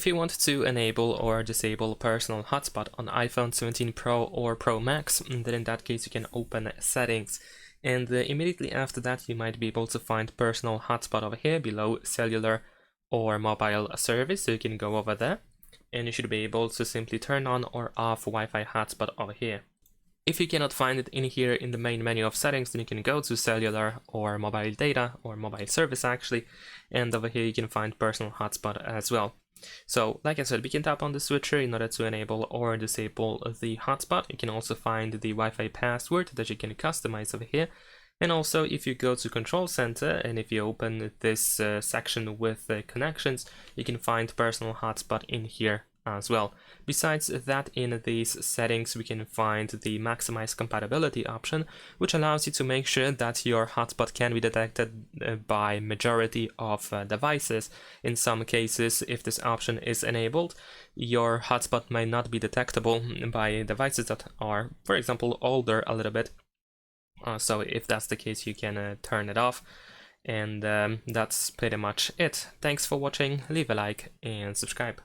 If you want to enable or disable Personal Hotspot on iPhone 17 Pro or Pro Max, then in that case you can open Settings, and immediately after that you might be able to find Personal Hotspot over here below Cellular or Mobile Service, so you can go over there, and you should be able to simply turn on or off Wi-Fi hotspot over here. If you cannot find it in here in the main menu of settings, then you can go to cellular or mobile data or mobile service actually, and over here you can find Personal Hotspot as well. So like I said, we can tap on the switcher in order to enable or disable the hotspot. You can also find the Wi-Fi password that you can customize over here. And also if you go to Control Center and if you open this section with connections, you can find Personal Hotspot in here as well. Besides that, in these settings we can find the maximize compatibility option, which allows you to make sure that your hotspot can be detected by majority of devices. In some cases, if this option is enabled, your hotspot may not be detectable by devices that are, for example, older a little bit. So if that's the case, you can turn it off. And that's pretty much it. Thanks for watching, leave a like and subscribe.